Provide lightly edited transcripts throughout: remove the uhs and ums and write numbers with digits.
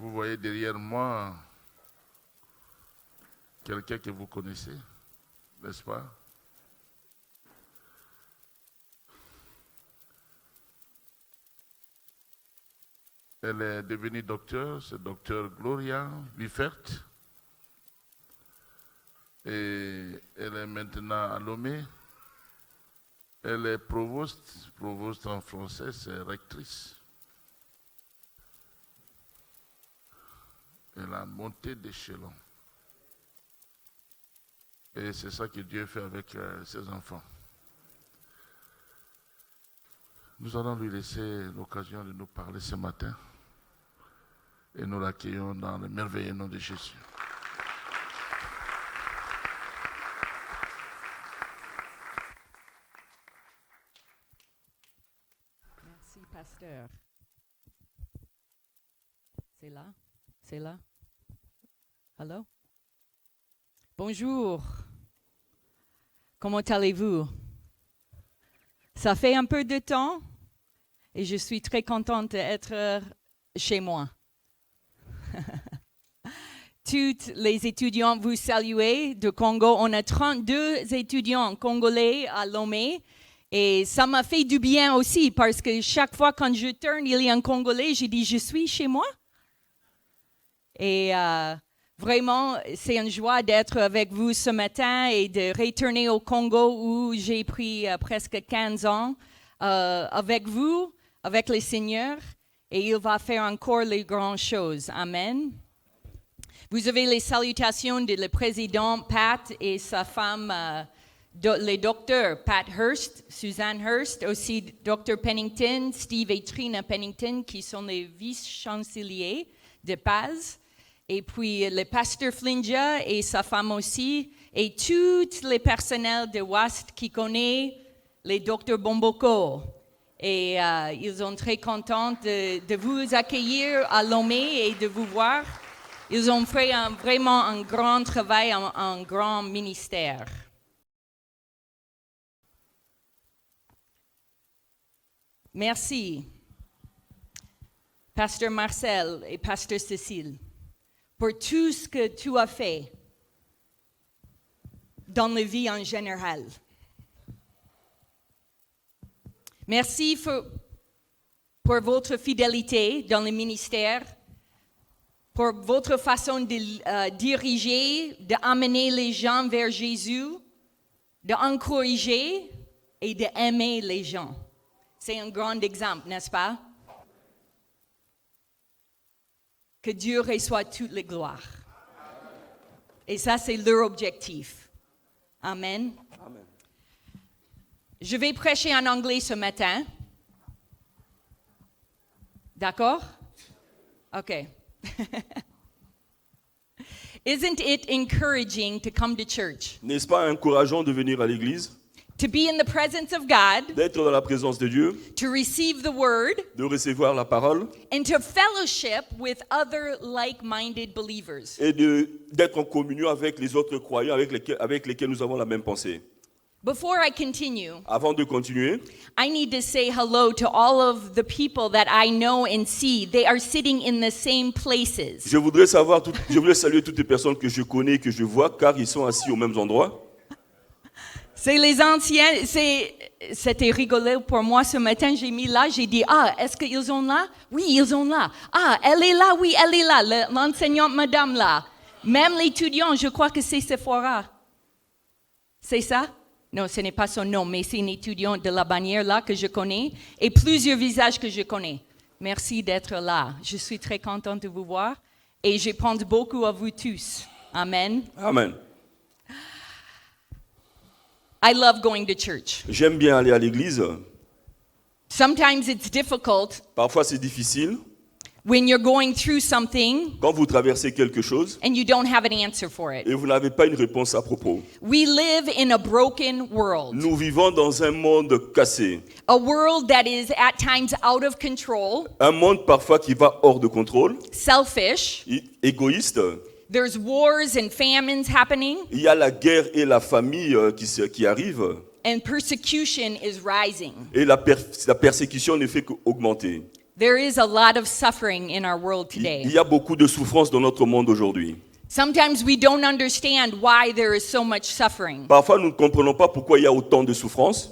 Vous voyez derrière moi quelqu'un que vous connaissez, n'est-ce pas? Elle est devenue docteur, c'est docteur Gloria Wiffert. Et elle est maintenant à Lomé. Elle est provost en français, c'est rectrice. Elle a monté d'échelon. Et c'est ça que Dieu fait avec ses enfants. Nous allons lui laisser l'occasion de nous parler ce matin. Et nous l'accueillons dans le merveilleux nom de Jésus. Merci, pasteur. C'est là? C'est là? Allô? Bonjour. Comment allez-vous? Ça fait un peu de temps et je suis très contente d'être chez moi. Toutes les étudiants vous saluez de Congo. On a 32 étudiants congolais à Lomé. Et ça m'a fait du bien aussi parce que chaque fois quand je tourne, il y a un Congolais, j'ai dit, je suis chez moi. Et vraiment, c'est une joie d'être avec vous ce matin et de retourner au Congo où j'ai pris presque 15 ans avec vous, avec le Seigneur. Et il va faire encore les grandes choses. Amen. Vous avez les salutations de le président Pat et sa femme, les docteurs Pat Hurst, Suzanne Hurst, aussi Dr. Pennington, Steve et Trina Pennington, qui sont les vice-chanceliers de Paz. Et puis le pasteur Flinja et sa femme aussi, et tous les personnels de WAST qui connaissent les docteurs Bomboko. Et ils sont très contents de vous accueillir à Lomé et de vous voir. Ils ont fait vraiment un grand travail, un grand ministère. Merci, Pasteur Marcel et Pasteur Cécile, pour tout ce que tu as fait dans la vie en général. Merci pour votre fidélité dans le ministère, pour votre façon de diriger, d'amener les gens vers Jésus, d'encourager et d'aimer les gens. C'est un grand exemple, n'est-ce pas? Que Dieu reçoit toute la gloire. Et ça, c'est leur objectif. Amen. Amen. Je vais prêcher en anglais ce matin. D'accord? OK. Isn't it encouraging to come to church? N'est-ce pas encourageant de venir à l'église, To be in the presence of God, d'être dans la présence de Dieu, to receive the word, de recevoir la parole and to fellowship with other like-minded believers. et d'être en communion avec les autres croyants avec lesquels nous avons la même pensée. Before I continue, Avant de continuer, I need to say hello to all of the people that I know and see. They are sitting in the same places. je voudrais saluer toutes les personnes que je connais et que je vois, car ils sont assis aux mêmes endroits. C'est les anciens, c'était rigolo pour moi ce matin, j'ai mis là, j'ai dit, est-ce qu'ils sont là? Oui, ils sont là. Elle est là, oui, elle est là, l'enseignante madame là. Même l'étudiant, je crois que c'est Sephora. C'est ça? Non, ce n'est pas son nom, mais c'est une étudiante de la bannière là que je connais et plusieurs visages que je connais. Merci d'être là. Je suis très contente de vous voir et je pense beaucoup à vous tous. Amen. Amen. I love going to church. J'aime bien aller à l'église. Sometimes it's difficult Parfois c'est difficile. when you're going through something Quand vous traversez quelque chose and you don't have an answer for it. et vous n'avez pas une réponse à propos. We live in a broken world, Nous vivons dans un monde cassé. a world that is at times out of control, Un monde parfois qui va hors de contrôle, selfish. égoïste. There's wars and famines happening, Il y a la guerre et la famille qui arrivent. and persecution is rising. Et la persécution ne fait qu'augmenter. There is a lot of suffering in our world Il today. y a beaucoup de souffrance dans notre monde aujourd'hui. Sometimes we don't understand why there is so much suffering. Parfois, nous ne comprenons pas pourquoi il y a autant de souffrance.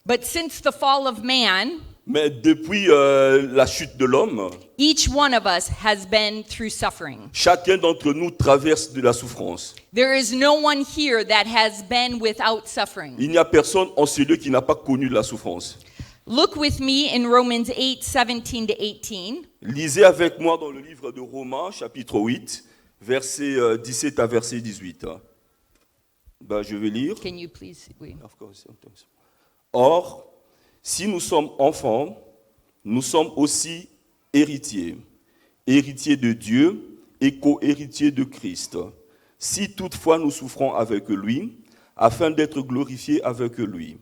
But since the fall of man, Mais depuis la chute de l'homme, each one of us has been through suffering. chacun d'entre nous traverse de la souffrance. There is no one here that has been without suffering. Il n'y a personne en ce lieu qui n'a pas connu la souffrance. Look with me in Romans 8:17 to 18. Lisez avec moi dans le livre de Romains, chapitre 8, versets 17 à verset 18. Je vais lire. Can you please? Oui. Or, si nous sommes enfants, nous sommes aussi héritiers, héritiers de Dieu et co-héritiers de Christ. Si toutefois nous souffrons avec lui, afin d'être glorifiés avec lui.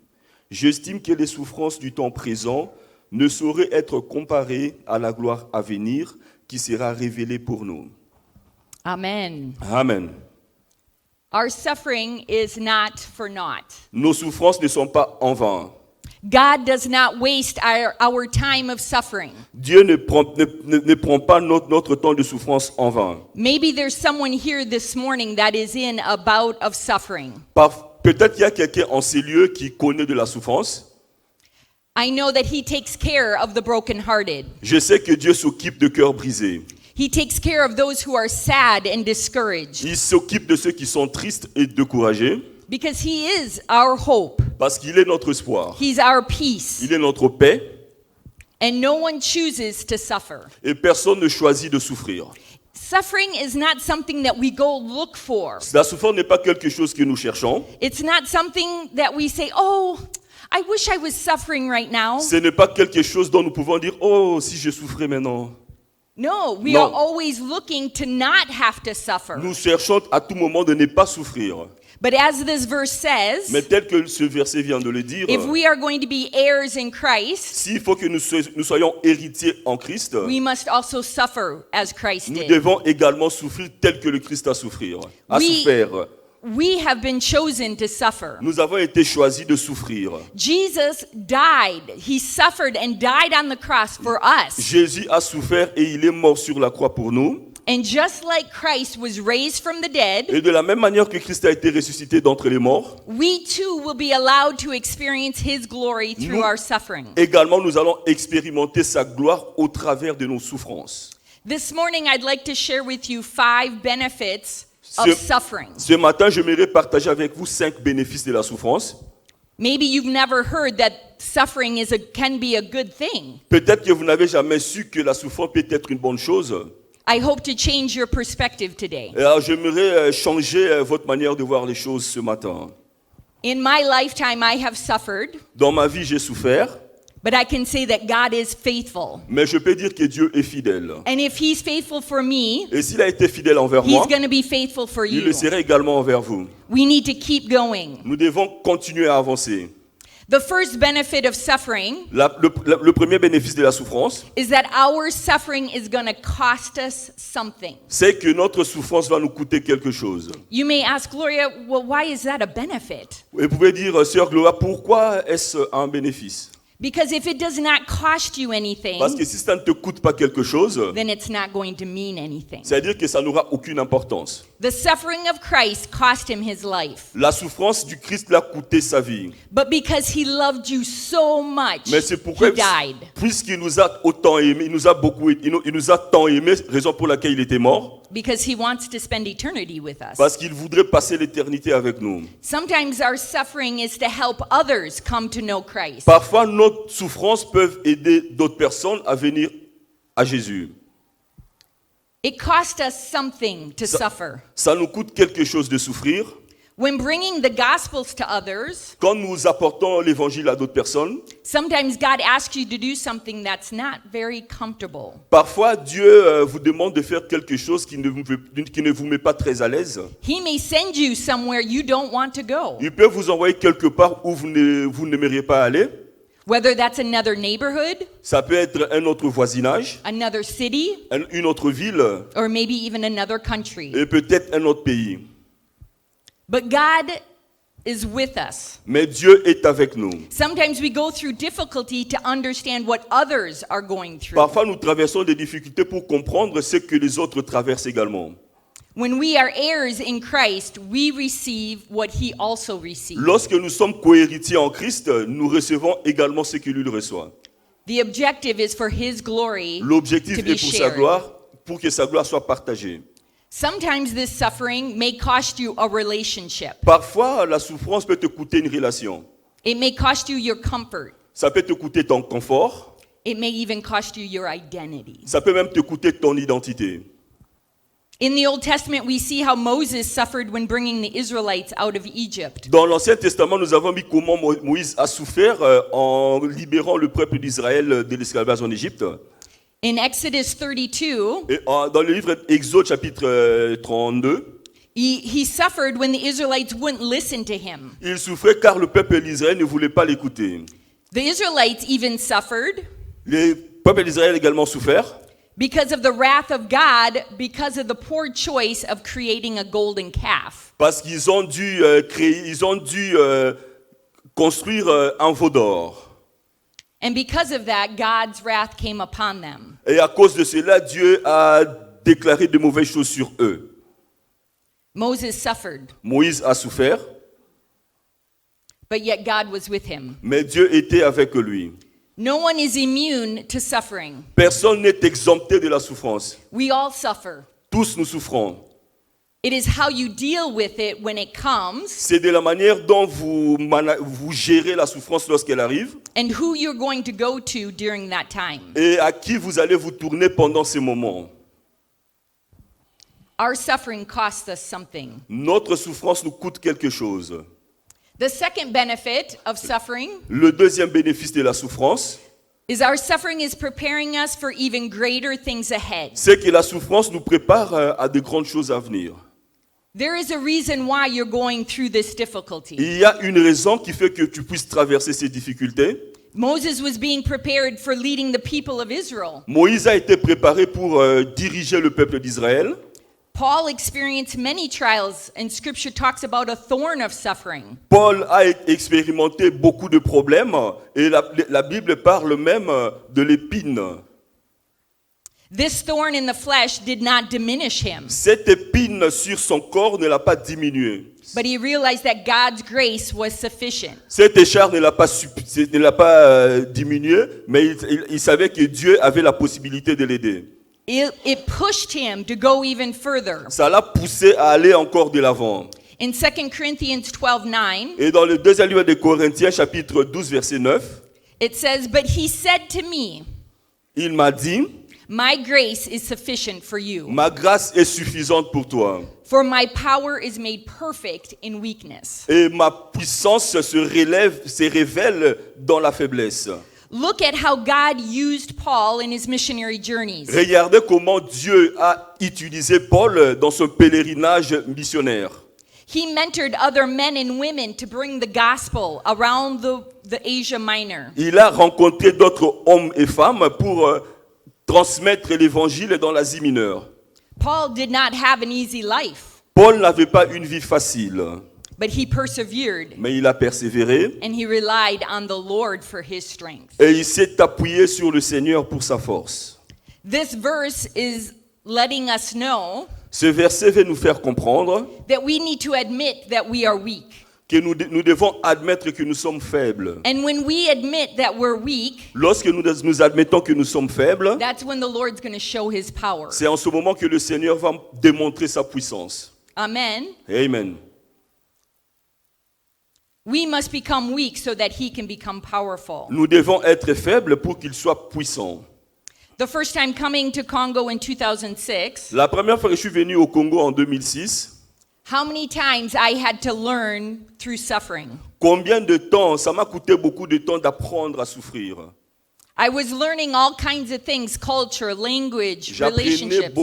J'estime que les souffrances du temps présent ne sauraient être comparées à la gloire à venir qui sera révélée pour nous. Amen. Amen. Our suffering is not for naught. Nos souffrances ne sont pas en vain. God does not waste our time of suffering. Dieu ne prend pas notre temps de souffrance en vain. Maybe there's someone here this morning that is in a bout of suffering. Peut-être qu'il y a quelqu'un en ces lieux qui connaît de la souffrance. I know that He takes care of the brokenhearted. Je sais que Dieu s'occupe de cœurs brisés. He takes care of those who are sad and discouraged. Il s'occupe de ceux qui sont tristes et découragés. Because He is our hope. Parce qu'il est notre espoir. He's our peace. Il est notre paix. And no one chooses to suffer. Et personne ne choisit de souffrir. Suffering is not something that we go look for. La souffrance n'est pas quelque chose que nous cherchons. It's not something that we say, oh, I wish I was suffering right now. Ce n'est pas quelque chose dont nous pouvons dire, oh, si je souffrais maintenant. No, we Non. are always looking to not have to suffer. Nous cherchons à tout moment de ne pas souffrir. But as this verse says, Mais tel que ce verset vient de le dire, if we are going to be heirs in Christ, s'il faut que nous soyons héritiers en Christ, we must also suffer as Christ nous did. devons également souffrir tel que le Christ a souffert. We have been chosen to suffer. Nous avons été choisis de souffrir. Jesus died. He suffered and died on the cross for us. Jésus a souffert et il est mort sur la croix pour nous. And just like Christ was raised from the dead, Et de la même manière que Christ a été ressuscité d'entre les morts, we too will be allowed to experience His glory through Nous- our suffering. également nous allons expérimenter sa gloire au travers de nos souffrances. This morning, I'd like to share with you 5 benefits of Ce- suffering. Ce matin, j'aimerais partager avec vous 5 bénéfices de la souffrance. Maybe you've never heard that suffering can be a good thing. Peut-être que vous n'avez jamais su que la souffrance peut être une bonne chose. I hope to change your perspective today. Et alors, j'aimerais changer votre manière de voir les choses ce matin. In my lifetime, I have suffered, Dans ma vie, j'ai souffert, but I can say that God is faithful. mais je peux dire que Dieu est fidèle. And if He's faithful for me, Et s'il a été fidèle envers He's moi, going to be faithful for il you. le sera également envers vous. We need to keep going. Nous devons continuer à avancer. The first benefit of suffering Le premier bénéfice de la souffrance, is that our suffering is going to cost us something. c'est que notre souffrance va nous coûter quelque chose. You may ask, Gloria, well, why is that a benefit? Et vous pouvez dire, Sœur Gloria, pourquoi est-ce un bénéfice? Because if it does not cost you anything, Parce que si ça ne te coûte pas quelque chose, then it's not going to mean anything. c'est-à-dire que ça n'aura aucune importance. The suffering of Christ cost him his life. La souffrance du Christ l'a coûté sa vie. But because he loved you so much, Mais c'est pourquoi, he died. puisqu'il nous a autant aimé, il nous a beaucoup, il nous a tant aimé, raison pour laquelle il était mort, Because he wants to spend eternity with us. parce qu'il voudrait passer l'éternité avec nous. Sometimes our suffering is to help others come to know Christ. Parfois, notre souffrance peut aider d'autres personnes à venir à Jésus. It costs us something to suffer. Ça nous coûte quelque chose de souffrir. When bringing the Gospels to others, Quand nous apportons l'évangile à d'autres personnes, sometimes God asks you to do something that's not very comfortable. parfois Dieu vous demande de faire quelque chose qui ne vous met pas très à l'aise. He may send you somewhere you don't want to go. Il peut vous envoyer quelque part où vous n'aimeriez pas aller. Whether that's another neighborhood, Ça peut être un autre voisinage, another city, une autre ville or maybe even another country. et peut-être un autre pays. But God is with us. Mais Dieu est avec nous. Sometimes we go through difficulty to understand what others are going through. Parfois, nous traversons des difficultés pour comprendre ce que les autres traversent également. When we are heirs in Christ, we receive what he also received. Lorsque nous sommes cohéritiers en Christ, nous recevons également ce que lui reçoit. The objective is for his glory L'objectif to be est pour sa shared. gloire, pour que sa gloire soit partagée. Sometimes this suffering may cost you a relationship. Parfois, la souffrance peut te coûter une relation. It may cost you your comfort. Ça peut te coûter ton confort. It may even cost you your identity. Ça peut même te coûter ton identité. In the Old Testament, we see how Moses suffered when bringing the Israelites out of Egypt. Dans l'Ancien Testament, nous avons vu comment Moïse a souffert en libérant le peuple d'Israël de l'esclavage en Égypte. In Exodus 32, Et dans le livre Exode chapitre 32, he suffered when the Israelites wouldn't listen to him. il souffrait car le peuple d'Israël ne voulait pas l'écouter. The Israelites even suffered Le peuple d'Israël a également souffert because of the wrath of God, because of the poor choice of creating a golden calf. parce qu'ils ont dû construire un veau d'or. And because of that, God's wrath came upon them. Et à cause de cela, Dieu a déclaré de mauvaises choses sur eux. Moses suffered, Moïse a souffert, but yet God was with him. mais Dieu était avec lui. No one is immune to suffering. Personne n'est exempté de la souffrance. We all suffer. Tous nous souffrons. It is how you deal with it when it comes C'est de la manière dont vous gérez la souffrance lorsqu'elle arrive and who you're going to go to during that time. et à qui vous allez vous tourner pendant ces moments. Our suffering costs us something. Notre souffrance nous coûte quelque chose. The second benefit of suffering Le deuxième bénéfice de la souffrance, is our suffering is preparing us for even greater things ahead. c'est que la souffrance nous prépare à de grandes choses à venir. There is a reason why you're going through this difficulty. Il y a une raison qui fait que tu puisses traverser ces difficultés. Moses was being prepared for leading the people of Israel. Moïse a été préparé pour diriger le peuple d'Israël. Paul experienced many trials, and scripture talks about a thorn of suffering. Paul a expérimenté beaucoup de problèmes et la Bible parle même de l'épine. This thorn in the flesh did not diminish him, Cette épine sur son corps ne l'a pas diminué. but he realized that God's grace was sufficient. Cette écharpe ne l'a pas diminué, mais il savait que Dieu avait la possibilité de l'aider. It pushed him to go even further. Ça l'a poussé à aller encore de l'avant. In 2 Corinthians 12:9, Et dans le deuxième livre de Corinthiens, chapitre 12, verset 9, it says, "But he said to me, il m'a dit, my grace is sufficient for you, ma grâce est suffisante pour toi. for my power is made perfect in weakness." Et ma puissance se révèle dans la faiblesse. Look at how God used Paul in his missionary journeys. Regardez comment Dieu a utilisé Paul dans son pèlerinage missionnaire. He mentored other men and women to bring the gospel around the Asia Minor. Il a rencontré d'autres hommes et femmes pour transmettre l'évangile dans l'Asie mineure. Paul did not have an easy life, Paul n'avait pas une vie facile, but he persevered mais il a persévéré and he relied on the Lord for his strength. et il s'est appuyé sur le Seigneur pour sa force. This verse is letting us know Ce verset veut nous faire comprendre that we need to admit that we are weak. que nous devons admettre que nous sommes faibles. And when we admit that we're weak, Lorsque nous admettons que nous sommes faibles, that's when the Lord's going to show his power. c'est en ce moment que le Seigneur va démontrer sa puissance. Amen. Amen. We must become weak so that he can become powerful. Nous devons être faibles pour qu'il soit puissant. The first time coming to Congo in 2006, La première fois que je suis venu au Congo en 2006, how many times I had to learn through suffering? combien de temps, ça m'a coûté beaucoup de temps d'apprendre à souffrir. I was learning all kinds of things, culture, language, J'apprenais relationships.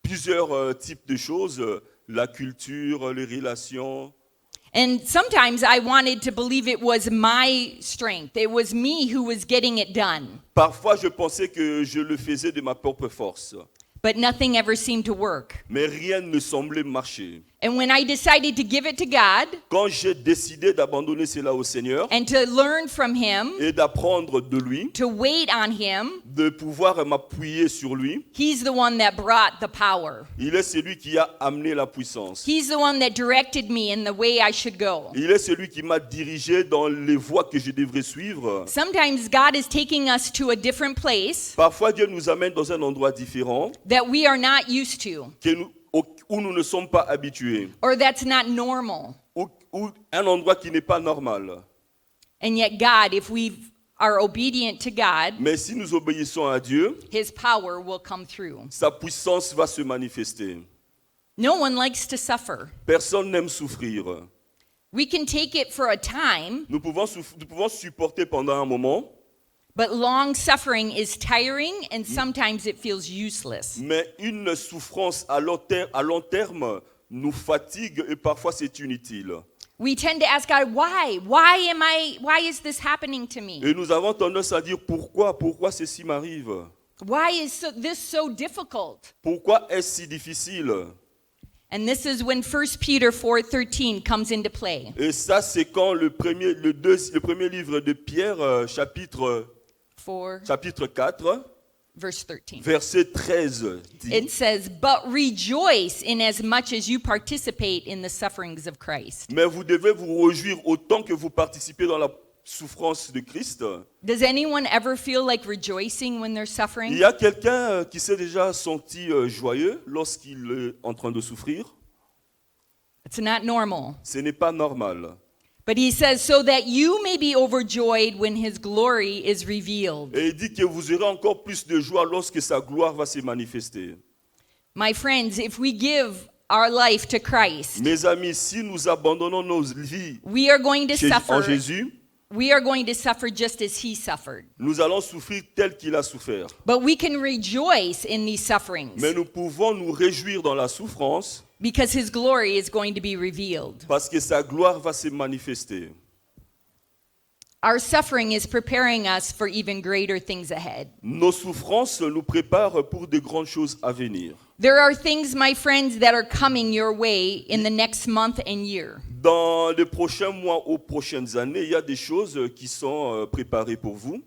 plusieurs types de choses, la culture, les relations. And sometimes I wanted to believe it was my strength. It was me who was getting it done. Parfois, je pensais que je le faisais de ma propre force, But nothing ever seemed to work. mais rien ne semblait marcher. And when I decided to give it to God Quand j'ai décidé d'abandonner cela au Seigneur and to learn from Him, et d'apprendre de lui, to wait on Him, de pouvoir m'appuyer sur lui, He's the one that brought the power. il est celui qui a amené la puissance. He's the one that directed me in the way I should go. Il est celui qui m'a dirigé dans les voies que je devrais suivre. Sometimes God is taking us to a different place Parfois, Dieu nous amène dans un endroit différent that we are not used to, où nous ne sommes pas habitués, or that's not normal. ou un endroit qui n'est pas normal. And yet God, if we are obedient to God, Mais si nous obéissons à Dieu, His power will come through. sa puissance va se manifester. No one likes to suffer. Personne n'aime souffrir. We can take it for a time, Nous pouvons supporter pendant un moment, but long suffering is tiring and sometimes it feels useless. mais une souffrance à long terme nous fatigue et parfois c'est inutile. We tend to ask God, why? Why is this happening to me? Et nous avons tendance à dire pourquoi ceci m'arrive? Why is this so difficult? Pourquoi est-ce si difficile? And this is when 1 Peter 4:13 comes into play. Et ça, c'est quand le premier livre de Pierre, chapitre 4, Verse 13. verset 13, dit, It says, "But rejoice in as much as you participate in the sufferings of Christ." mais vous devez vous réjouir autant que vous participez dans la souffrance de Christ. Does anyone ever feel like rejoicing when they're Il suffering? y a quelqu'un qui s'est déjà senti joyeux lorsqu'il est en train de souffrir? It's not normal. Ce n'est pas normal. But he says, so that you may be overjoyed when his glory is revealed. Et il dit que vous aurez encore plus de joie lorsque sa gloire va se manifester. My friends, if we give our life to Christ, Mes amis, si nous abandonnons nos vies we are going to en suffer. Jésus, We are going to suffer just as he suffered. nous allons souffrir tel qu'il a souffert. But we can rejoice in these sufferings Mais nous pouvons nous réjouir dans la souffrance because his glory is going to be revealed. parce que sa gloire va se manifester. Our suffering is preparing us for even greater things ahead. Nos souffrances nous préparent pour de grandes choses à venir. There are things, my friends, that are coming your way in the next month and year. Dans les prochains mois ou prochaines années, il y a des choses qui sont préparées pour vous.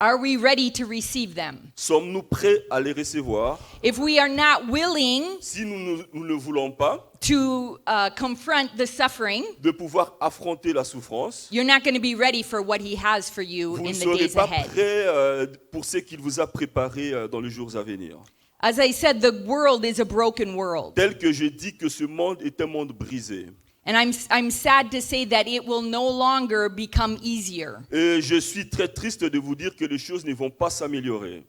Are we ready to receive them? Sommes-nous prêts à les recevoir? If we are not willing Si nous ne voulons pas to confront the suffering, de pouvoir affronter la souffrance, you're not going to be ready for what he has for you vous in ne the serez days pas ahead. prêts pour ce qu'il vous a préparé dans les jours à venir. As I said, the world is a broken world. Tel que je dis que ce monde est un monde brisé. And I'm sad to say that it will no longer become easier. Et je suis très triste de vous dire que les choses ne vont pas s'améliorer.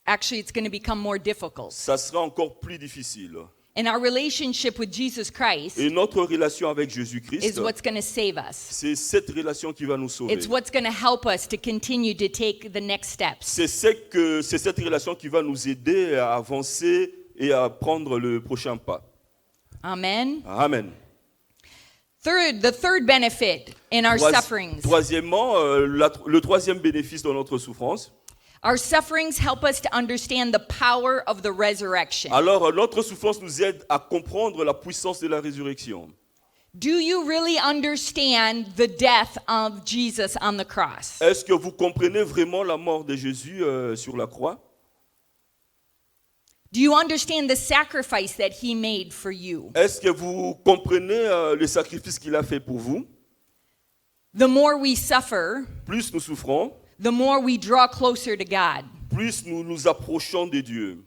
Actually, it's going to become more difficult. Ça sera encore plus difficile. And our relationship with Jesus Christ Et notre relation avec Jésus-Christ, is what's going to save us. c'est cette relation qui va nous sauver. It's what's going to help us to continue to take the next steps. C'est cette relation qui va nous aider à avancer et à prendre le prochain pas. Amen. Amen. The third benefit in our sufferings. Troisièmement, le troisième bénéfice dans notre souffrance. Our sufferings help us to understand the power of the resurrection. Alors, notre souffrance nous aide à comprendre la puissance de la résurrection. Do you really understand the death of Jesus on the cross? Est-ce que vous comprenez vraiment la mort de Jésus sur la croix? Do you understand the sacrifice that he made for you? Est-ce que vous comprenez le sacrifice qu'il a fait pour vous? The more we suffer, Plus nous souffrons, the more we draw closer to God. plus nous nous approchons de Dieu.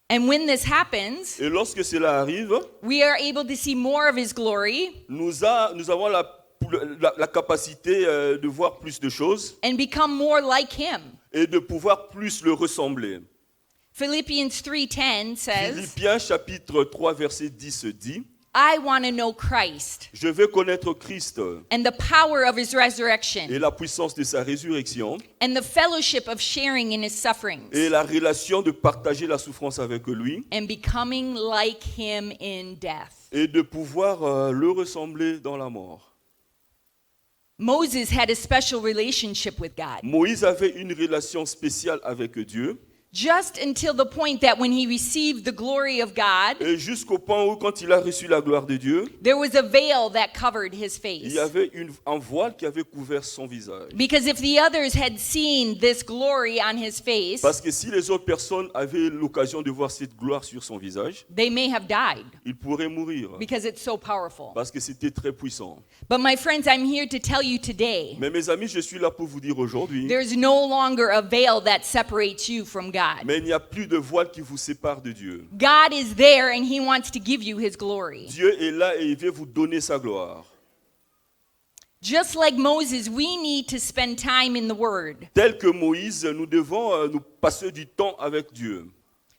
And when this happens, Et lorsque cela arrive, we are able to see more of his glory nous avons la capacité de voir plus de choses and become more like him. et de pouvoir plus le ressembler. Philippians 3:10 says, Philippiens chapitre 3 verset 10 dit, I want to know Christ je veux connaître Christ and the power of his resurrection et la puissance de sa résurrection and the fellowship of sharing in his sufferings et la relation de partager la souffrance avec lui and becoming like him in death. et de pouvoir le ressembler dans la mort. Moses had a special relationship with God. Moïse avait une relation spéciale avec Dieu. just until the point that when he received the glory of God, Et jusqu'au point où, quand il a reçu la gloire de Dieu, there was a veil that covered his il face. y avait un voile qui avait couvert son visage. Because if the others had seen this glory on his face, Parce que si les autres personnes avaient l'occasion de voir cette gloire sur son visage, they may have died ils pourraient mourir. because it's so powerful. Parce que c'était très puissant. But my friends, I'm here to tell you today, Mais mes amis, je suis là pour vous dire aujourd'hui, there's no longer a veil that separates you from God. mais il n'y a plus de voile qui vous sépare de Dieu. God is there and he wants to give you his glory. Dieu est là et il veut vous donner sa gloire. Just like Moses, we need to spend time in the Word. Tel que Moïse, nous devons nous passer du temps avec Dieu.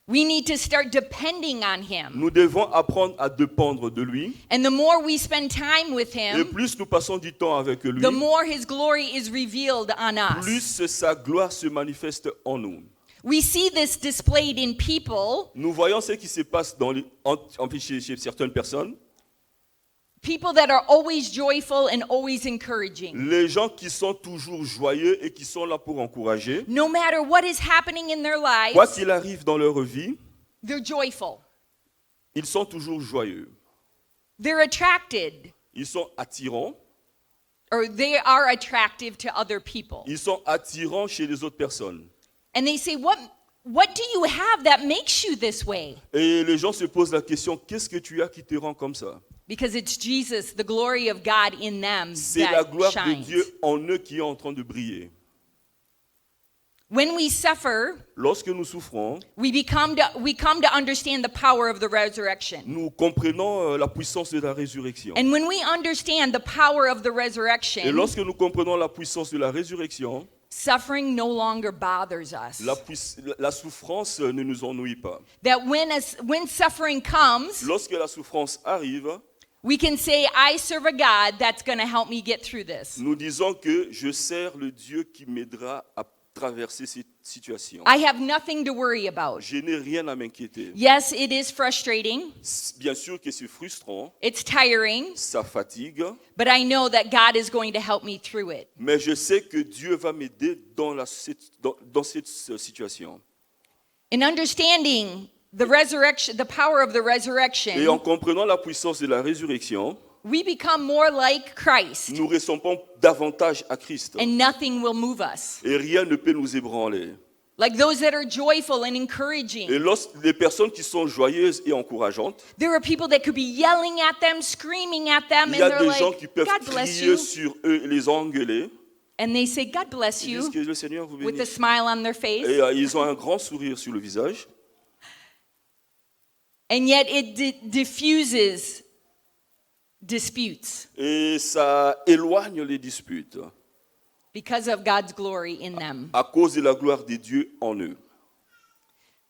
We need to start depending on him. Nous devons apprendre à dépendre de lui. And the more we spend time with Et him, plus nous passons du temps avec lui, the more his glory is revealed on us. plus sa gloire se manifeste en nous. We see this displayed in people, Nous voyons ce qui se passe chez certaines personnes. people that are always joyful and always encouraging. Les gens qui sont toujours joyeux et qui sont là pour encourager. No matter what is happening in their Quoi lives, qu'il arrive dans leur vie, they're joyful. ils sont toujours joyeux. They're attracted, Ils sont attirants. or they are attractive to other people. Ils sont attirants chez les autres personnes. And they say, what do you have that makes you this way? Et les gens se posent la question, qu'est-ce que tu as qui te rend comme ça? Because it's Jesus, the glory of God in them C'est la that gloire de shines. Dieu en eux qui est en train de briller. When we suffer, Lorsque nous souffrons, we come to understand the power of the resurrection. nous comprenons la puissance de la résurrection. And when we understand the power of the Et resurrection, lorsque nous comprenons la puissance de la résurrection, suffering no longer bothers us. la souffrance ne nous ennuie pas. That when suffering comes, Lorsque la souffrance arrive, we can say, I serve a God that's going to help me get through this. nous disons que je sers le Dieu qui m'aidera à traverser cette situation. I have nothing to worry about. Je n'ai rien à m'inquiéter. Yes, it is frustrating. Bien sûr que c'est frustrant, It's tiring. ça fatigue, But I know that God is going to help me through it. mais je sais que Dieu va m'aider dans cette situation. In understanding the resurrection, the power of the Et en resurrection, comprenant la puissance de la résurrection, we become more like Christ, nous ressemblons davantage à Christ. and nothing will move us. Et rien ne peut nous ébranler. Like those that are joyful and encouraging. Et les personnes qui sont joyeuses et encourageantes, There are people that could be yelling at them, screaming at them, il and y a they're des gens qui like, peuvent God bless crier you. sur eux et les engueuler. And they say, God bless Ils disent you, que le Seigneur vous with a bénisse. smile on their face. Et ils ont un grand sourire sur le visage. And yet it diffuses disputes Et ça éloigne les disputes because of God's glory in them. à cause de la gloire de Dieu en eux.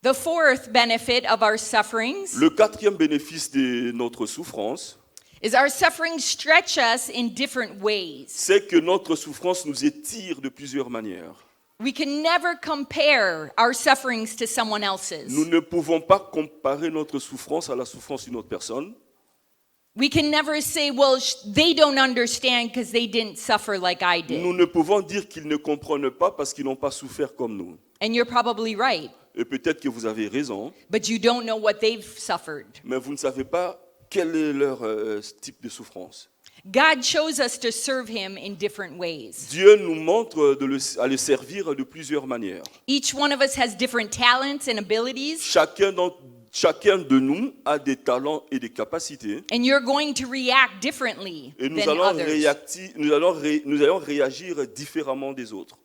The fourth benefit of our sufferings Le quatrième bénéfice de notre souffrance, is our sufferings stretch us in different ways. c'est que notre souffrance nous étire de plusieurs manières. We can never compare our sufferings to someone Nous else's. ne pouvons pas comparer notre souffrance à la souffrance d'une autre personne. We can never say, well, they don't understand because they didn't suffer like I Nous did. ne pouvons dire qu'ils ne comprennent pas parce qu'ils n'ont pas souffert comme nous. And you're probably right, Et peut-être que vous avez raison, but you don't know what they've suffered. mais vous ne savez pas quel est leur type de souffrance. God chose us to serve him in different ways. Dieu nous montre à le servir de plusieurs manières. Each one of us has different talents and abilities, Chacun de nous a des talents et des capacités. and you're going to react differently Et nous than allons, others. nous allons réagir différemment des autres.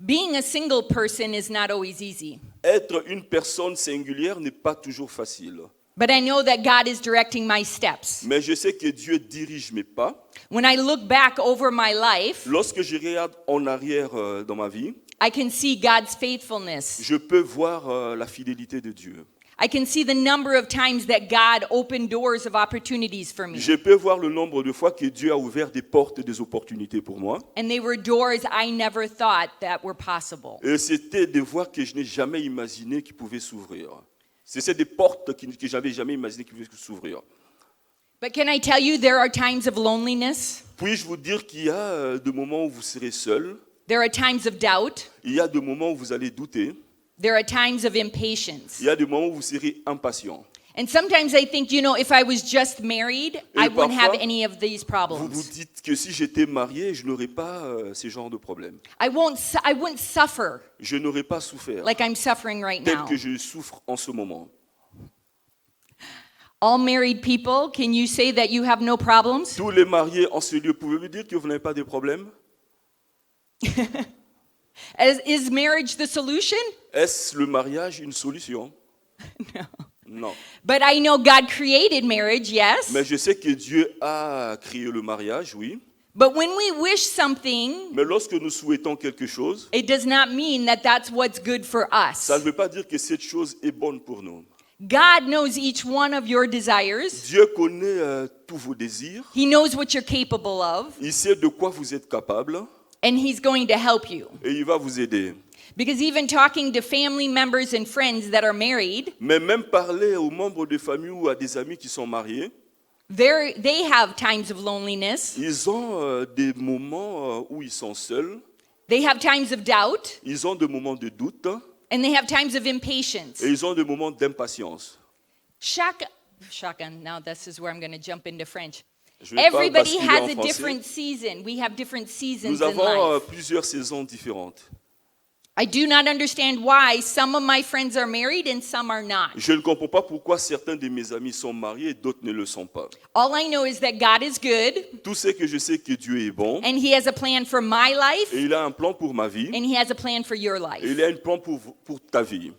Being a single person is not always easy, Être une personne singulière n'est pas toujours facile. but I know that God is directing my steps. Mais je sais que Dieu dirige mes pas. When I look back over my life, Lorsque je regarde en arrière dans ma vie, I can see God's faithfulness. je peux voir la fidélité de Dieu. I can see the number of times that God opened doors of opportunities for me. Je peux voir le nombre de fois que Dieu a ouvert des portes et des opportunités pour moi. And they were doors I never thought that were possible. Et c'était des voies que je n'ai jamais imaginé qui pouvaient s'ouvrir. C'était des portes que je n'avais jamais imaginé qui pouvaient s'ouvrir. But can I tell you, there are times of loneliness. Puis-je vous dire qu'il y a des moments où vous serez seul? There are times of doubt. Il y a des moments où vous allez douter. There are times of impatience. Il y a des moments où vous serez impatient. And sometimes I think, if I was just married, I wouldn't have parfois, any of these Vous vous problems. dites que si j'étais marié, je n'aurais pas ces genres de problèmes. I wouldn't suffer Je n'aurais pas souffert like I'm suffering right tel now. que je souffre en ce moment. All married people, can you say that you have no problems? Tous les mariés en ce lieu, pouvez-vous dire que vous n'avez pas de problèmes? Is marriage the solution? Est-ce le mariage une solution? No. Non. But I know God created marriage, yes. Mais je sais que Dieu a créé le mariage, oui. But when we wish something, Mais lorsque nous souhaitons quelque chose, it does not mean that that's what's good for us. ça ne veut pas dire que cette chose est bonne pour nous. God knows each one of your desires. Dieu connaît tous vos désirs. He knows what you're capable of, Il sait de quoi vous êtes capable and He's going to help you. et il va vous aider. Because even talking to family members and friends that are married, Mais même parler aux membres de famille ou à des amis qui sont mariés, they have times of loneliness. ils ont des moments où ils sont seuls, They have times of doubt, ils ont des moments de doute and they have times of impatience. et ils ont des moments d'impatience. Shotgun. Now this is where I'm going to jump into French. Je vais pas Everybody basculer has en a français. different season. We have different seasons Nous in avons life. plusieurs saisons différentes. I do not understand why some of my friends are married and some are not. Je ne comprends pas pourquoi certains de mes amis sont mariés et d'autres ne le sont pas. All I know is that God is good, Tout ce que je sais que Dieu est bon and He has a plan for my life, et il a un plan pour ma vie and He has a plan for your et life. il a un plan pour ta vie.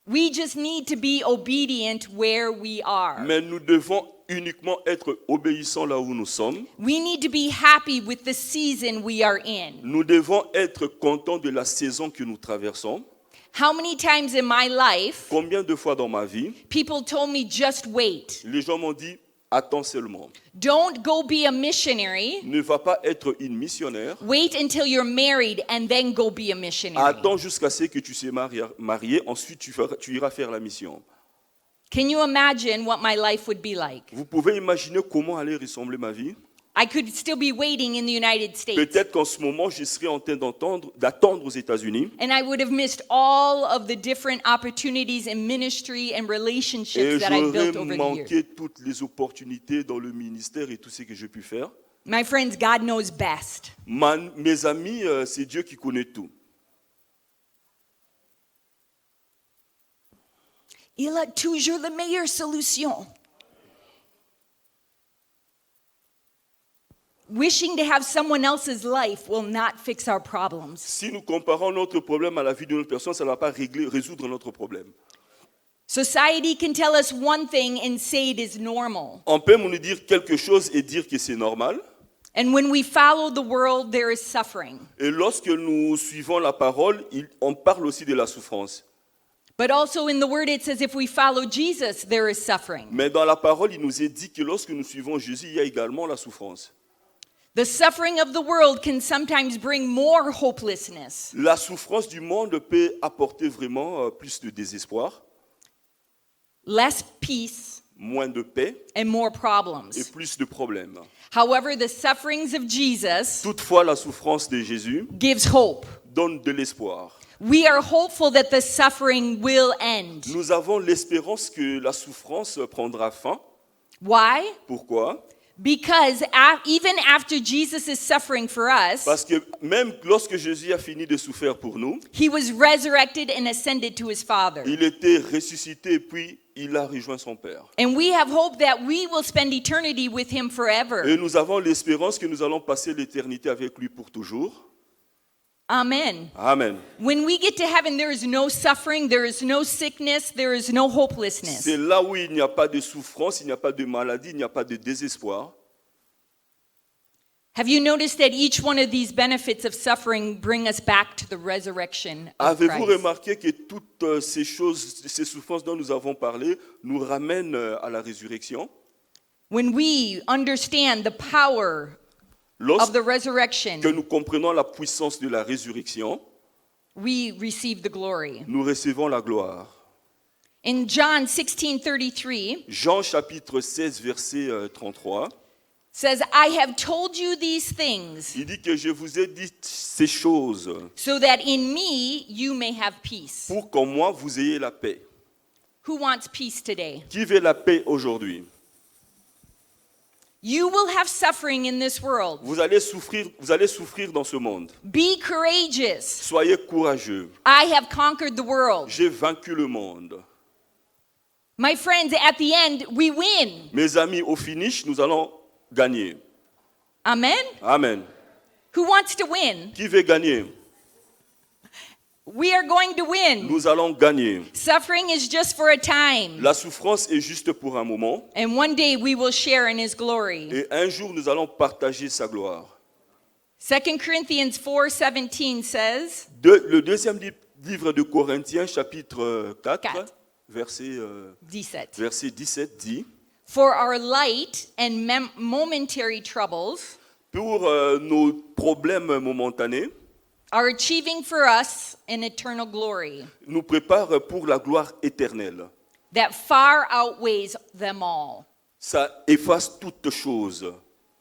We just need to be obedient where we are. Mais nous devons uniquement être obéissants là où nous sommes. We need to be happy with the season we are in. Nous devons être contents de la saison que nous traversons. How many times in my life, Combien de fois dans ma vie, people told me, just wait. les gens m'ont dit, attends seulement. Don't go be a missionary. Ne va pas être une missionnaire. Wait until you're married and then go be a missionary. Attends jusqu'à ce que tu sois marié. Ensuite, tu iras faire la mission. Can you imagine what my life would be like? Vous pouvez imaginer comment allait ressembler ma vie? I could still be waiting in the United States. Peut-être qu'en ce moment, je serais en train d'attendre aux États-Unis. And I would have missed all of the different opportunities in ministry and Et relationships that I've j'aurais built over the years. manqué toutes les opportunités dans le ministère et tout ce que j'ai pu faire. My friends, God knows best. Mes amis, c'est Dieu qui connaît tout. Il a toujours la meilleure solution. Wishing to have someone else's life will not fix our problems. Si nous comparons notre problème à la vie d'une autre personne, ça ne va pas résoudre notre problème. Society can tell us one thing and say it is normal. On peut nous dire quelque chose et dire que c'est normal. And when we follow the world, there is suffering. Et lorsque nous suivons la parole, on parle aussi de la souffrance. But also in the word it says if we follow Jesus, there is suffering. Mais dans la parole, il nous est dit que lorsque nous suivons Jésus, il y a également la souffrance. The suffering of the world can sometimes bring more hopelessness. La souffrance du monde peut apporter vraiment plus de désespoir, Less peace, moins de paix and more et problems. plus de problèmes. However, the sufferings of Jesus Toutefois, la souffrance de Jésus gives hope. donne de l'espoir. We are hopeful that the suffering will end. Nous avons l'espérance que la souffrance prendra fin. Why? Pourquoi? Because even after Jesus is suffering for us, Parce que même lorsque Jésus a fini de souffrir pour nous, He was resurrected and ascended to His Father. il était ressuscité et puis il a rejoint son Père. And we have hope that we will spend eternity with Him Et forever. nous avons l'espérance que nous allons passer l'éternité avec lui pour toujours. Amen. Amen. When we get to heaven, there is no suffering, there is no sickness, there is no hopelessness. C'est là où il n'y a pas de souffrance, il n'y a pas de maladie, il n'y a pas de désespoir. Have you noticed that each one of these benefits of suffering bring us back to the resurrection of Avez-vous Christ? remarqué que toutes ces choses, ces souffrances dont nous avons parlé, nous ramènent à la résurrection? When we understand the power of the Lorsque resurrection, nous comprenons la puissance de la résurrection, we receive the glory. nous recevons la gloire. In John 16:33, Jean chapitre 16, verset 33, says, I have told you these things Il dit que je vous ai dit ces choses so that in me you may have peace. pour qu'en moi vous ayez la paix. Who wants peace today? Qui veut la paix aujourd'hui? You will have suffering in this world. Vous allez souffrir dans ce monde. Be courageous. Soyez courageux. I have conquered the world. J'ai vaincu le monde. My friends, at the end, we win. Mes amis, au finish, nous allons gagner. Amen? Amen. Who wants to win? Qui veut gagner? We are going to win. Nous allons gagner. Suffering is just for a time. La souffrance est juste pour un moment. And one day we will share in his glory. Et un jour, nous allons partager sa gloire. 2 Corinthians 4:17 says, Le deuxième livre de Corinthiens, chapitre 4, 4. verset 17 dit, For our light and momentary troubles pour nos problèmes momentanés, are achieving for us an eternal glory nous prépare pour la gloire éternelle. that far outweighs them all. Ça efface toutes choses.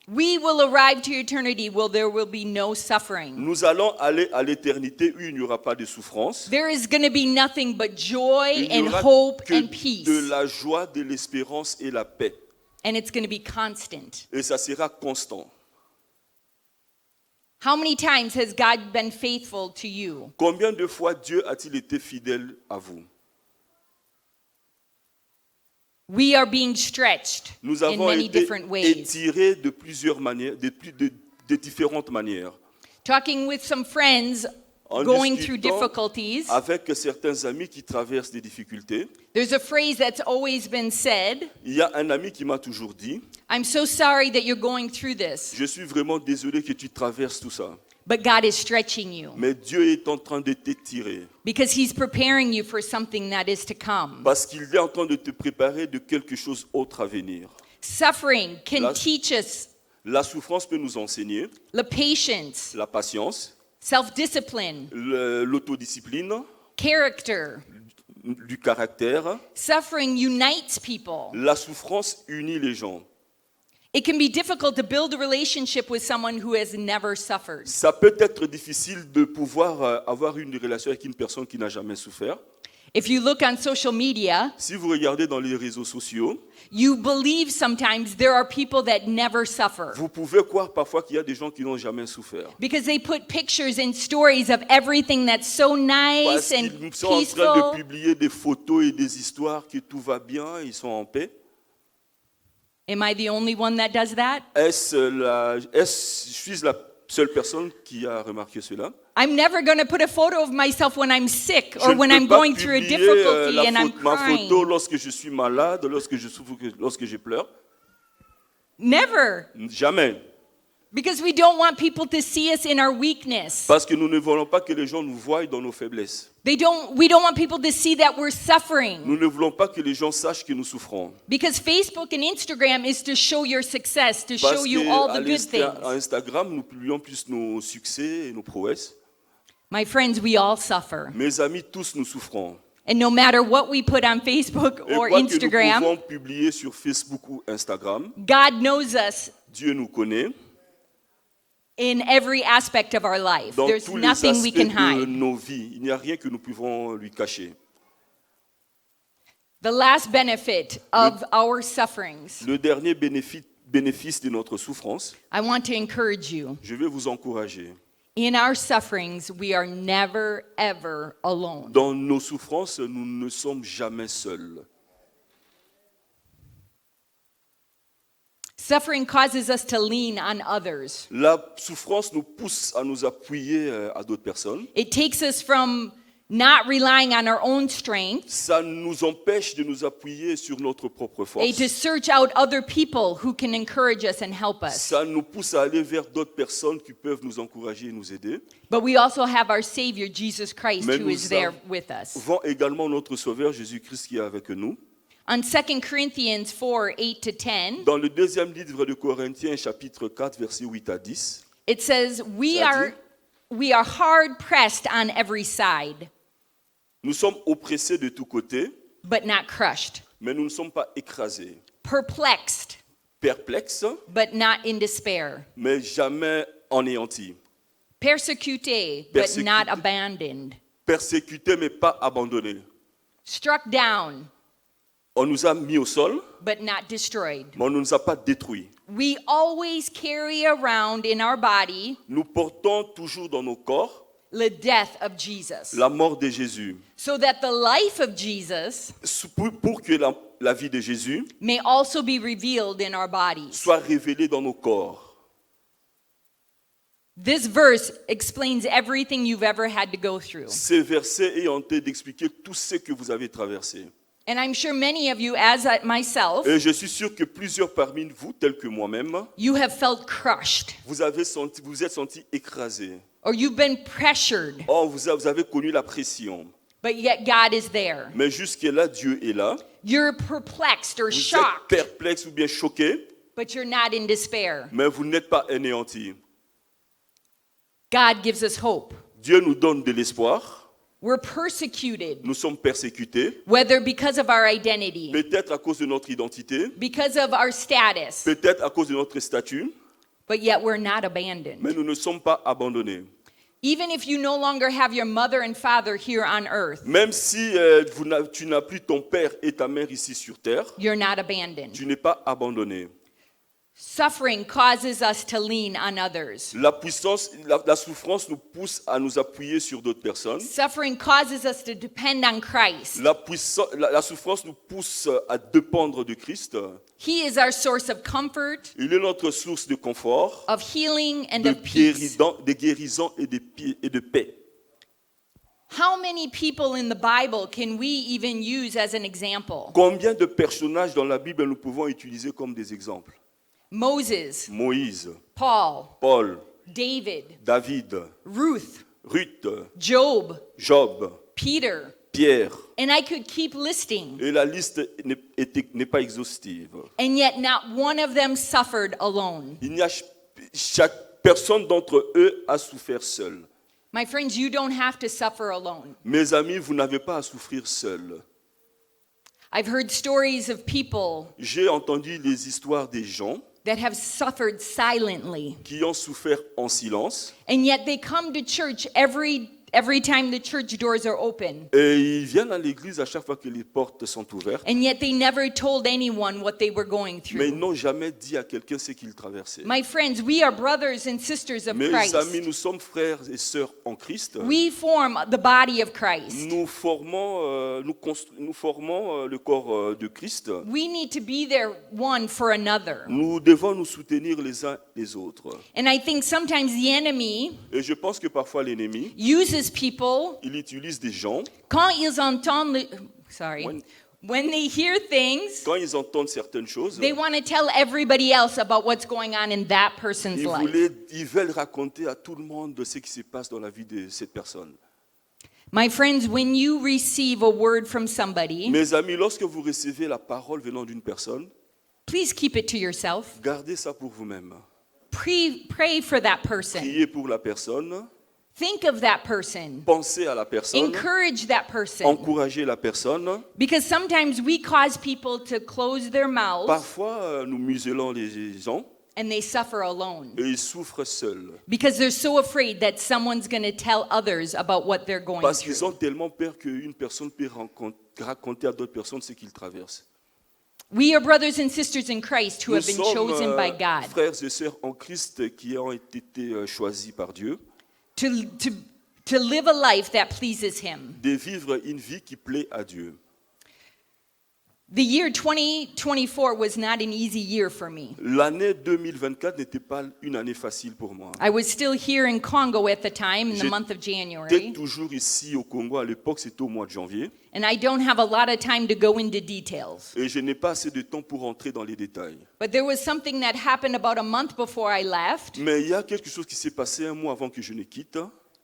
We will arrive to eternity where there will be no suffering. Nous allons aller à l'éternité où il n'y aura pas de souffrance. There is going to be nothing but joy Il n'y and aura hope que and peace. de la joie, de l'espérance et la paix. And it's going to be constant. Et ça sera constant. How many times has God been faithful to you? Combien de fois Dieu a-t-il été fidèle à vous? We are being stretched Nous in avons many été different ways. étirés de plusieurs manières, de différentes manières. Talking with some friends En going through discutant difficulties, avec certains amis qui traversent des difficultés, there's a phrase that's always been said, il y a un ami qui m'a toujours dit, I'm so sorry that you're going through this, je suis vraiment désolé que tu traverses tout ça. but God is stretching you Mais Dieu est en train de t'étirer because he's preparing you for something that is to come. parce qu'il est en train de te préparer de quelque chose autre à venir. Suffering can La- teach us La souffrance peut nous enseigner the patience, la patience, self-discipline, l'autodiscipline, character. du caractère. Suffering unites people. La souffrance unit les gens. It can be difficult to build a relationship with someone who has never suffered. Ça peut être difficile de pouvoir avoir une relation avec une personne qui n'a jamais souffert. If you look on social media, Si vous regardez dans les réseaux sociaux, you believe sometimes there are people that never suffer vous pouvez croire parfois qu'il y a des gens qui n'ont jamais souffert. because they put pictures and stories of everything that's so Parce nice and qu'ils sont en train de peaceful. publier des photos et des histoires que tout va bien, ils sont en paix. Am I the only one that does that? Suis-je la seule personne qui a remarqué cela? I'm never going to put a photo of myself when I'm sick Je or ne when peux I'm pas going through a publier, difficulty and I'm ma photo crying. lorsque je suis malade, lorsque je souffre, lorsque je pleure. Never. Jamais. Because we don't want people to see us in our weakness. Parce que nous ne voulons pas que les gens nous voient dans nos faiblesses. We don't want people to see that we're suffering. Nous ne voulons pas que les gens sachent que nous souffrons. Because Facebook and Instagram is to show your success, to Parce show you all the good qu'à things. Instagram, nous publions plus nos succès et nos prouesses. My friends, we all suffer. Mes amis, tous nous souffrons. And no matter what we put on Facebook Et or quoi que nous Instagram, pouvons publier sur Facebook ou Instagram, God knows us Dieu nous connaît in every aspect of our life. dans There's tous les nothing we aspects can de hide. nos vies. Il n'y a rien que nous pouvons lui cacher. The last benefit of our sufferings, Le dernier bénéfice de notre souffrance, I want to encourage you. je vais vous encourager. In our sufferings, we are never, ever alone. Dans nos souffrances, nous ne sommes jamais seuls. Suffering causes us to lean on others. La souffrance nous pousse à nous appuyer à d'autres personnes. It takes us from not relying on our own strength Ça nous empêche de nous appuyer sur notre propre and force. to search out other people who can encourage us and help us. Ça nous pousse à aller vers d'autres personnes qui peuvent nous encourager et nous aider. But we also have our Savior, Jesus Christ, Mais who is nous there with us. avons également notre Sauveur Jésus-Christ qui est avec nous. On 2 Corinthians 4, 8 to 10, Dans le deuxième livre de Corinthiens, chapitre 4, versets 8 à 10, it says, Ça we are hard pressed on every side, nous sommes oppressés de tous côtés, but not crushed, mais nous ne sommes pas écrasés, perplexed, perplexe, but not in despair. mais jamais anéanti. Persecuted, but Persecuted. not abandoned. Persécuté, mais pas abandonné. Struck down, On nous a mis au sol, but not destroyed. mais on ne nous a pas détruits. We always carry around in our body Nous portons toujours dans nos corps the death of Jesus, la mort de Jésus. so that the life of Jesus Pour que la vie de Jésus may also be revealed in our bodies. soit révélée dans nos corps. This verse explains everything you've ever had to go through. Ces versets est en train d'expliquer tout ce que vous avez traversé. And I'm sure many of you, as myself, Et je suis sûr que plusieurs parmi vous, tels que moi-même, you have felt crushed, vous êtes sentis écrasés. or you've been pressured, Oh, vous avez connu la pression. but yet God is there. Mais jusque-là, Dieu est là. You're perplexed or Vous êtes shocked, perplexe ou bien choqué, but you're not in despair. mais vous n'êtes pas anéantis. God gives us hope. Dieu nous donne de l'espoir. We're persecuted, Nous sommes persécutés, whether because of our identity, peut-être à cause de notre identité, because of our status, peut-être à cause de notre statut, but yet we're not abandoned. mais nous ne sommes pas abandonnés. Even if you no longer have your mother and father here on earth, Même si tu n'as plus ton père et ta mère ici sur terre, you're not abandoned. tu n'es pas abandonné. Suffering causes us to lean on others. La souffrance nous pousse à nous appuyer sur d'autres personnes. Suffering causes us to depend on Christ. La souffrance nous pousse à dépendre de Christ. He is our source of comfort, Il est notre source de confort, of healing, and de of peace. guérison et de paix. How many people in the Bible can we even use as an example? Combien de personnages dans la Bible nous pouvons utiliser comme des exemples? Moses, Moïse, Paul, Paul, David, David, Ruth, Ruth, Job, Job, Peter, Pierre. and I could keep listing. Et la liste n'est pas exhaustive. And yet not one of them suffered alone. Chaque personne d'entre eux a souffert seul. My friends, you don't have to suffer alone. Mes amis, vous n'avez pas à souffrir seul. I've heard stories of people J'ai entendu les histoires des gens that have suffered silently, qui ont souffert en silence and yet they come to church every time the church doors are open, et ils viennent à l'église à chaque fois que les portes sont ouvertes, and yet they never told anyone what they were going mais ils through. n'ont jamais dit à quelqu'un ce qu'ils traversaient. My friends, we are brothers and sisters of Mes Christ. amis, nous sommes frères et sœurs en Christ. We form the body of Christ. Nous formons le corps de Christ. We need to be there one for another. Nous devons nous soutenir les uns les autres. And I think sometimes the enemy Et je pense que parfois l'ennemi, uses people il utilise des gens, quand ils entendent when they hear things, quand ils entendent certaines choses, they want to tell everybody else about what's going on in that person's life. ils veulent raconter à tout le monde de ce qui se passe dans la vie de cette personne. My friends, when you receive a word from somebody, Mes amis, lorsque vous recevez la parole venant d'une personne, please keep it to yourself. gardez ça pour vous-même. Pray for that person. Priez pour la personne, Think of that person. pensez à la personne, Encourage that person. encouragez la personne. Because sometimes we cause people to close their mouths Parfois, nous muselons les gens and they suffer alone. et ils souffrent seuls. Because they're so afraid that someone's going to tell others about what they're going Parce qu'ils ont through. tellement peur qu'une personne peut raconter à d'autres personnes ce qu'ils traversent. We are brothers and sisters in Christ who Nous have been sommes chosen by God frères et sœurs en Christ qui ont été choisis par Dieu to live a life that pleases Him. de vivre une vie qui plaît à Dieu. The year 2024 was not an easy year for me. L'année 2024 n'était pas une année facile pour moi. I was still here in Congo at the time, in the month of J'étais January, toujours ici au Congo, à l'époque c'était au mois de janvier, and I don't have a lot of time to go into details. et je n'ai pas assez de temps pour entrer dans les détails. But there was something that happened about a month before I left, Mais il y a quelque chose qui s'est passé un mois avant que je ne quitte,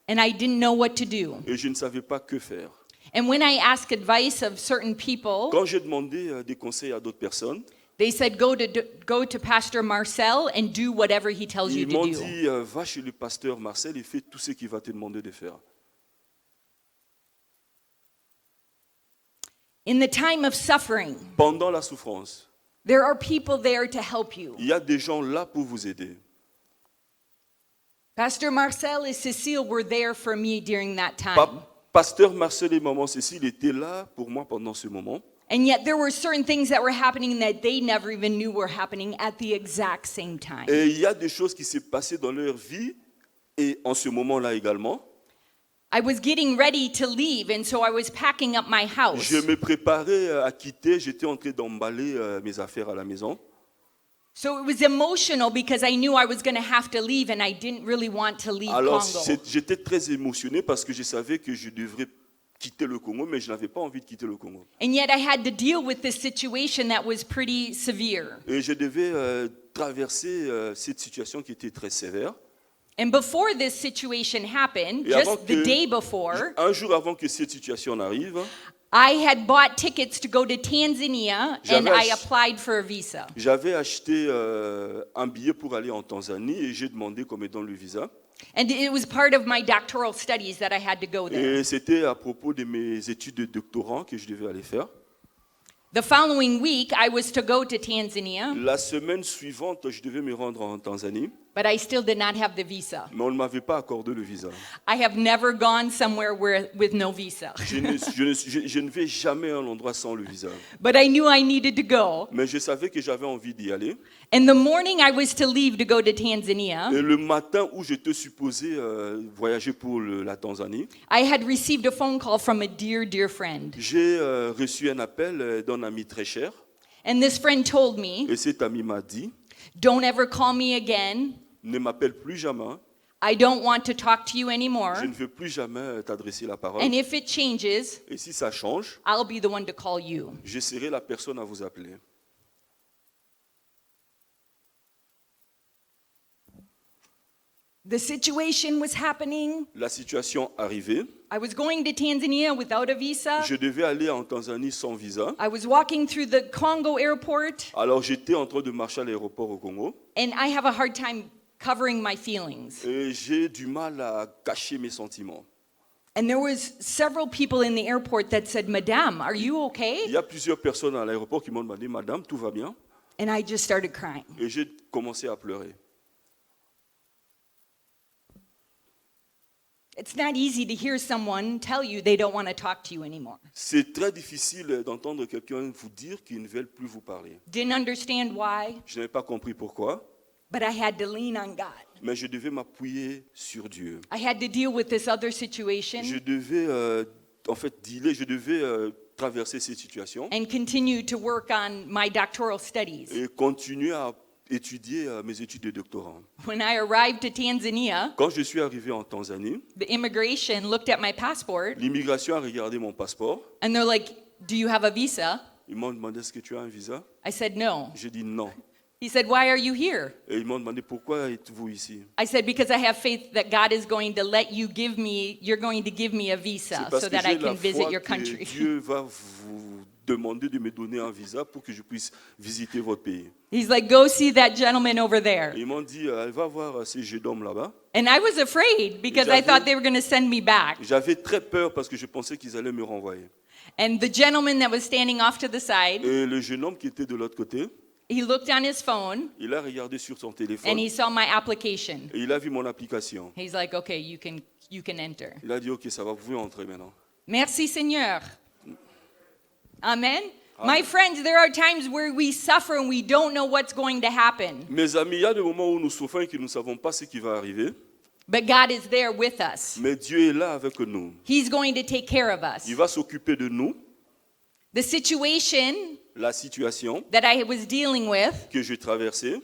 and I didn't know what to do. et je ne savais pas que faire. And when I asked advice of certain people, Quand j'ai demandé des conseils à d'autres personnes, they said, go to Pastor Marcel and do whatever he tells you ils m'ont to do. dit, va chez le pasteur Marcel et fais tout ce qu'il va te demander de faire. In the time of suffering, Pendant la souffrance, There are people there to help you. Il y a des gens là pour vous aider. Pastor Marcel and Cecile were there for me during that time. Pasteur Marcel et maman Cécile étaient là pour moi pendant ce moment. And yet there were certain things that were happening that they never even knew were happening at the exact same time. Et il y a des choses qui s'est passées dans leur vie et en ce moment-là également. I was getting ready to leave, and so I was packing up my house. Je me préparais à quitter, j'étais en train d'emballer mes affaires à la maison. So it was emotional because I knew I was going to have to leave, and I didn't really want to leave Alors Congo. j'étais très émotionné parce que je savais que je devrais quitter le Congo, mais je n'avais pas envie de quitter le Congo. And yet I had to deal with this situation that was pretty severe. Et je devais traverser cette situation qui était très sévère. And before this situation happened, Et avant just the que- day before, Un jour avant que cette situation arrive, I had bought tickets to go to Tanzania, and J'avais I ach- applied for a visa. j'avais acheté un billet pour aller en Tanzanie et j'ai demandé comme étant le visa. And it was part of my doctoral studies that I had to go there. Et c'était à propos de mes études de doctorat que je devais aller faire. The following week, I was to go to Tanzania, La semaine suivante, je devais me rendre en Tanzanie, but I still did not have the visa. mais on ne m'avait pas accordé le visa. I have never gone somewhere with no visa. Je ne vais jamais à un endroit sans le visa. But I knew I needed to go. Mais je savais que j'avais envie d'y aller. And the morning I was to leave to go to Tanzania, Et le matin où j'étais supposé voyager pour la Tanzanie, I had received a phone call from a dear, dear friend. j'ai reçu un appel d'un ami très cher. And this friend told me, Et cet ami m'a dit, don't ever call me again. ne m'appelle plus jamais. I don't want to talk to you anymore. Je ne veux plus jamais t'adresser la parole. And if it changes, Et si ça change, I'll be the one to call you. je serai la personne à vous appeler. The situation was happening. La situation arrivait. I was going to Tanzania without a visa. Je devais aller en Tanzanie sans visa. I was walking through the Congo airport, Alors j'étais en train de marcher à l'aéroport au Congo. and I have a hard time covering my feelings. Et j'ai du mal à cacher mes sentiments. And there was several people in the airport that said, "Madame, are you Il okay?" y a plusieurs personnes à l'aéroport qui m'ont demandé, Madame, tout va bien? And I just started crying. Et j'ai commencé à pleurer. It's not easy to hear someone tell you they don't want to talk to you anymore. C'est très difficile d'entendre quelqu'un vous dire qu'ils ne veulent plus vous parler. Didn't understand why, Je n'avais pas compris pourquoi, but I had to lean on God. mais je devais m'appuyer sur Dieu. I had to deal with this other situation Je devais, en fait, je devais traverser cette situation and continue to work on my doctoral studies. et continuer à étudier mes études de doctorat. When I arrived to Tanzania, Quand je suis arrivé en Tanzanie, the immigration looked at my passport l'immigration a regardé mon passeport. and they're like, "Do you have a visa?" Ils m'ont demandé est-ce que tu as un visa? I said, "No." J'ai dit non. He said, "Why are you here?" Et ils m'ont demandé pourquoi êtes-vous ici? I said, "Because I have faith that God is going to you're going to give me a C'est visa parce so que that I j'ai la can visit foi your que country." Dieu va vous demander de me donner un visa pour que je puisse visiter votre pays. He's like, "Go see that gentleman over there." Et ils m'ont dit, va voir ces jeunes hommes là-bas. And I was afraid because I thought they were going to send me back. J'avais très peur parce que je pensais qu'ils allaient me renvoyer. And the gentleman that was standing off to the side, Et le jeune homme qui était de l'autre côté, he looked on his phone il a regardé sur son and téléphone he saw my application. et il a vu mon application. He's like, "Okay, you can enter." Il a dit, ok, ça va, vous pouvez entrer maintenant. Merci Seigneur. Amen. My friends, there are times where we suffer and we don't know what's going to happen. Mes amis, il y a des moments où nous souffrons et que nous ne savons pas ce qui va arriver, But God is there with us. mais Dieu est là avec nous. He's going to take care of us. Il va s'occuper de nous. The situation La situation that I was dealing with, que j'ai traversée,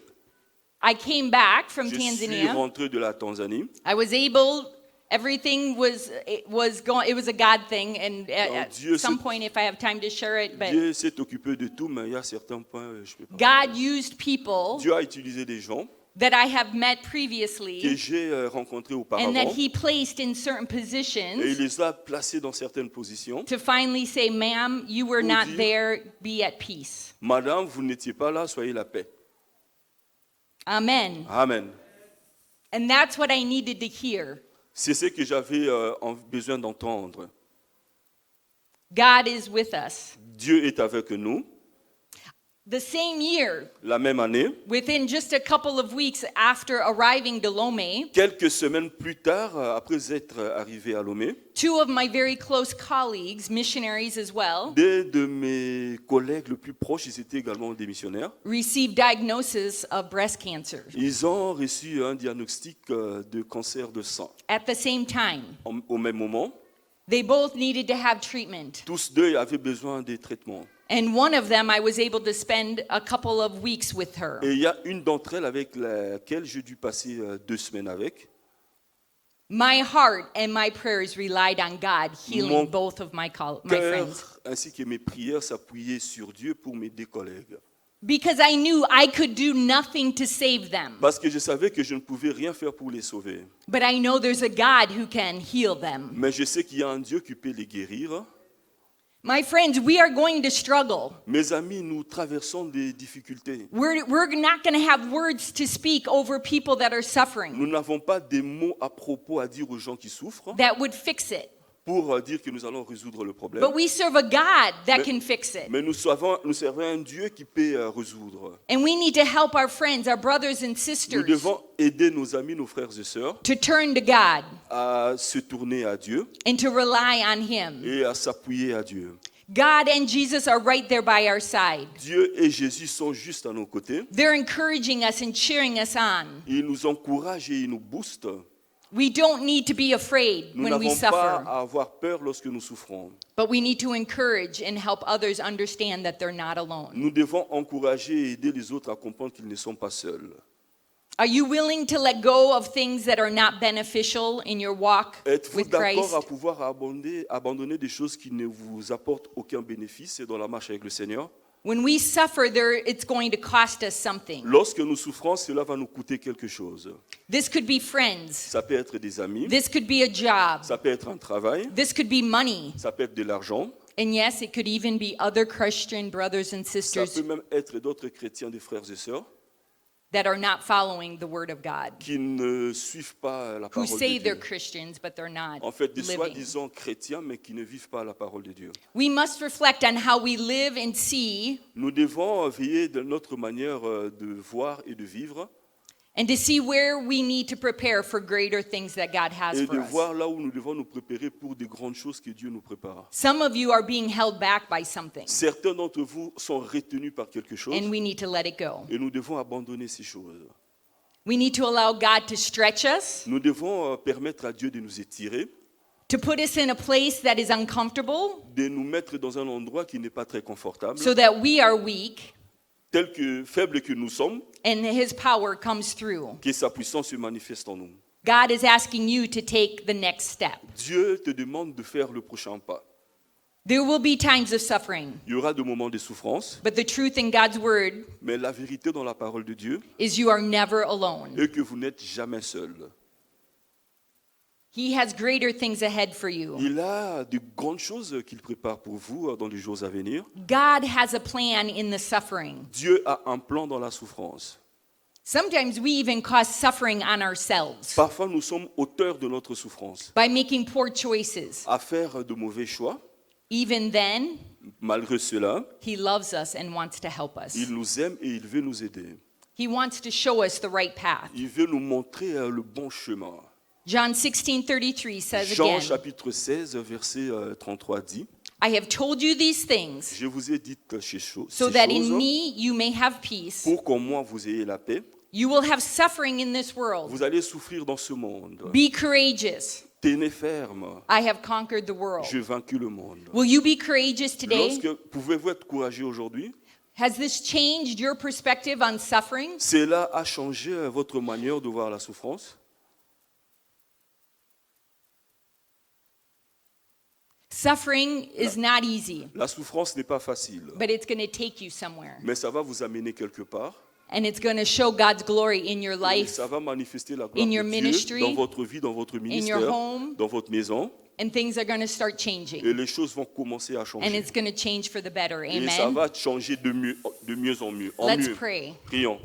I came back from je suis Tanzania. rentré de la Tanzanie. I was able, everything was going, it was a God thing. And at Dieu some s'est- point, if I have time to share it, but Dieu s'est occupé de tout, mais il y a certains points, je peux pas. God used people Dieu a utilisé des gens that I have met que previously j'ai rencontrés and auparavant that He placed in certain et il positions les a placés dans certaines positions. to finally say, "Ma'am, you were Pour not dire- there, be at peace." Madame, vous n'étiez pas là, soyez la paix. Amen. Amen. And that's what I needed to hear. C'est ce que j'avais besoin d'entendre. God is with us. Dieu est avec nous. The same year, La même année, within just a couple of weeks after arriving to Lomé, quelques semaines plus tard, après être arrivé à Lomé, two of my very close colleagues, missionaries as well, deux de mes collègues les plus proches, ils étaient également des missionnaires. received diagnosis of breast cancer Ils ont reçu un diagnostic de cancer de sang. at the same time. Au même moment, They both needed to have treatment. tous deux avaient besoin des traitements. And one of them, I was able to spend a couple of weeks with her. Et il y a une d'entre elles avec laquelle j'ai dû passer 2 semaines avec. My heart and my prayers relied on God healing Mon both of my friends. Cœur ainsi que mes prières s'appuyaient sur Dieu pour mes 2 collègues. Because I knew I could do nothing to save them. Parce que je savais que je ne pouvais rien faire pour les sauver. But I know there's a God who can heal them. Mais je sais qu'il y a un Dieu qui peut les guérir. My friends, we are going to struggle. Mes amis, nous traversons des difficultés. We're not going to have words to speak over people that are suffering Nous n'avons pas des mots à propos à dire aux gens qui souffrent that would fix it. pour dire que nous allons résoudre le problème. But we serve a God that can fix it. Mais nous servons un Dieu qui peut résoudre. And we need to help our friends, our brothers and Nous sisters, devons aider nos amis, nos frères et sœurs to turn to God à se tourner à Dieu and to rely on Him. et à s'appuyer à Dieu. God and Jesus are right there by our side. Dieu et Jésus sont juste à nos côtés. They're encouraging us and cheering us on. Ils nous encouragent et ils nous boostent. We don't need to be afraid Nous when we n'avons pas suffer, à avoir peur lorsque nous souffrons. but we need to encourage and help others understand that they're not alone. Nous devons encourager et aider les autres à comprendre qu'ils ne sont pas seuls. Are you willing to let go of things that are not beneficial in your walk Êtes-vous with d'accord Christ? à pouvoir abandonner des choses qui ne vous apportent aucun bénéfice dans la marche avec le Seigneur? When we suffer, it's going to cost us something. Lorsque nous souffrons, cela va nous coûter quelque chose. This could be friends. Ça peut être des amis, This could be a job. ça peut être un travail, This could be money. ça peut être de l'argent, And yes, it could even be other Christian brothers and ça sisters peut même être d'autres chrétiens, des frères et sœurs, that are not following the word of God, qui ne suivent pas la who parole say de they're Dieu. Christians, but they're not En fait, des living. soi-disant chrétiens, mais qui ne vivent pas la parole de Dieu. We must reflect on how we live and see, Nous devons veiller de notre manière de voir et de vivre and to see where we need to prepare for greater things that God has et for de us. voir là où nous devons nous préparer pour des grandes choses que Dieu nous prépare. Some of you are being held back by something, Certains d'entre vous sont retenus par quelque chose and we need to let it go. et nous devons abandonner ces choses. We need to allow God to stretch us, Nous devons permettre à Dieu de nous étirer, to put us in a place that is uncomfortable, de nous mettre dans un endroit qui n'est pas très confortable, so that we are weak tel que faibles que nous sommes, and His power comes through. que sa puissance se manifeste en nous. God is asking you to take the next step. Dieu te demande de faire le prochain pas. There will be times of suffering, Il y aura des moments de souffrance, but the truth in God's word mais la vérité dans la parole de Dieu is you are never alone. est que vous n'êtes jamais seul. He has greater things ahead for you. Il a de grandes choses qu'il prépare pour vous dans les jours à venir. God has a plan in the suffering. Dieu a un plan dans la souffrance. Sometimes we even cause suffering on ourselves Parfois, nous sommes auteurs de notre souffrance, by making poor choices. à faire de mauvais choix. Even then, Malgré cela, He loves us and wants to help us. il nous aime et il veut nous aider. He wants to show us the right path. Il veut nous montrer le bon chemin. John 16:33 says Jean again, chapitre 16, verset 33 dit, I have told you these things je vous ai dit ces choses so that in me you may have peace. pour qu'en moi vous ayez la paix. You will have suffering in this world. Vous allez souffrir dans ce monde. Be courageous. Tenez ferme. I have conquered the world. J'ai vaincu le monde. Will you be courageous today? Pouvez-vous être courageux aujourd'hui? Has this changed your perspective on suffering? Cela a changé votre manière de voir la souffrance? Suffering is not easy, La souffrance n'est pas facile, but it's going to take you somewhere. mais ça va vous amener quelque part. And it's going to show God's glory in your Et life, ça va manifester la gloire in de your Dieu ministry, dans votre vie, dans votre in your ministère, home, dans votre maison. and things are going to start changing. Et les choses vont commencer à And changer. it's going to change for the better. Et ça Amen. va changer de mieux en mieux. En Let's mieux. pray. Prions.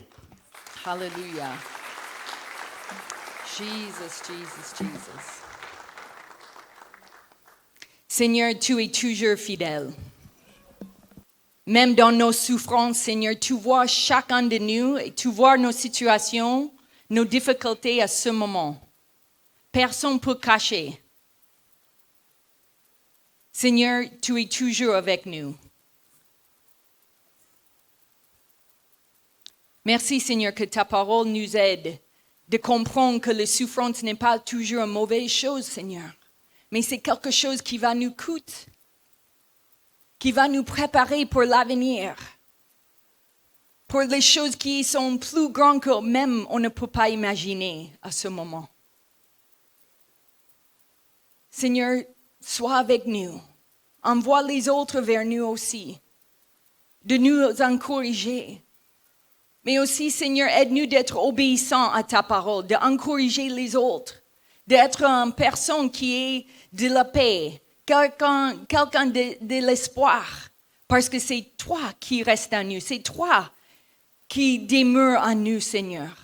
Hallelujah. Jesus, Jesus, Jesus. Seigneur, tu es toujours fidèle. Même dans nos souffrances, Seigneur, tu vois chacun de nous et tu vois nos situations, nos difficultés à ce moment. Personne ne peut cacher. Seigneur, tu es toujours avec nous. Merci, Seigneur, que ta parole nous aide de comprendre que la souffrance n'est pas toujours une mauvaise chose, Seigneur, mais c'est quelque chose qui va nous coûter, qui va nous préparer pour l'avenir, pour les choses qui sont plus grandes que même on ne peut pas imaginer à ce moment. Seigneur, sois avec nous. Envoie les autres vers nous aussi, de nous encourager. Mais aussi, Seigneur, aide-nous d'être obéissants à ta parole, d'encourager les autres, d'être une personne qui est de la paix, quelqu'un de l'espoir, parce que c'est toi qui restes en nous, c'est toi qui demeure en nous, Seigneur.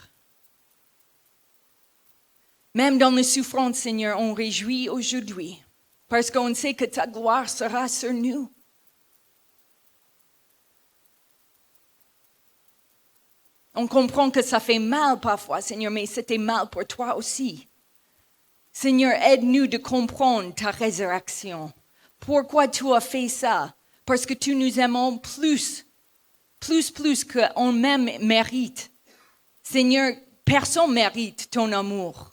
Même dans les souffrances, Seigneur, on réjouit aujourd'hui, parce qu'on sait que ta gloire sera sur nous. On comprend que ça fait mal parfois, Seigneur, mais c'était mal pour toi aussi. Seigneur, aide-nous de comprendre ta résurrection. Pourquoi tu as fait ça? Parce que tu nous aimons plus qu'on même mérite. Seigneur, personne ne mérite ton amour,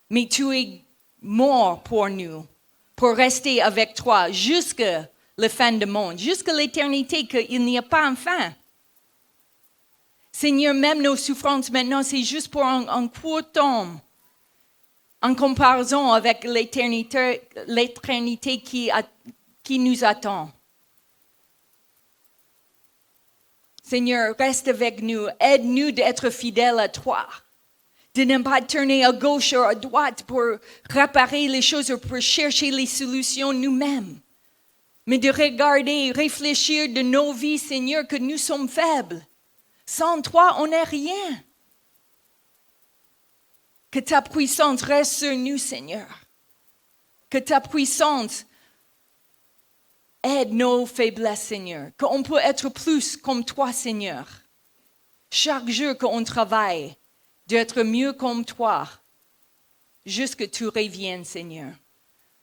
mais tu es mort pour nous, pour rester avec toi jusqu'à la fin du monde, jusqu'à l'éternité, qu'il n'y a pas un fin. Seigneur, même nos souffrances maintenant, c'est juste pour un court temps, en comparaison avec l'éternité qui nous attend. Seigneur, reste avec nous, aide-nous d'être fidèles à toi, de ne pas tourner à gauche ou à droite pour réparer les choses ou pour chercher les solutions nous-mêmes, mais de regarder, réfléchir de nos vies, Seigneur, que nous sommes faibles. Sans toi, on n'est rien. Que ta puissance reste sur nous, Seigneur. Que ta puissance aide nos faiblesses, Seigneur. Qu'on peut être plus comme toi, Seigneur. Chaque jour qu'on travaille, d'être mieux comme toi, jusqu'à tu reviennes, Seigneur.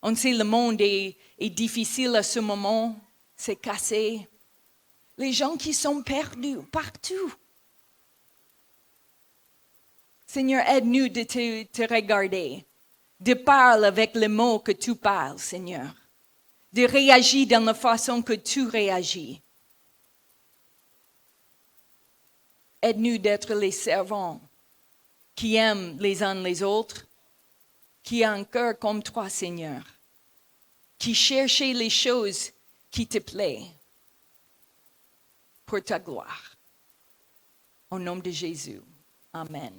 On sait que le monde est difficile à ce moment, c'est cassé. Les gens qui sont perdus partout. Seigneur, aide-nous de te regarder, de parler avec les mots que tu parles, Seigneur, de réagir dans la façon que tu réagis. Aide-nous d'être les servants qui aiment les uns les autres, qui ont un cœur comme toi, Seigneur, qui cherchent les choses qui te plaisent pour ta gloire. Au nom de Jésus. Amen.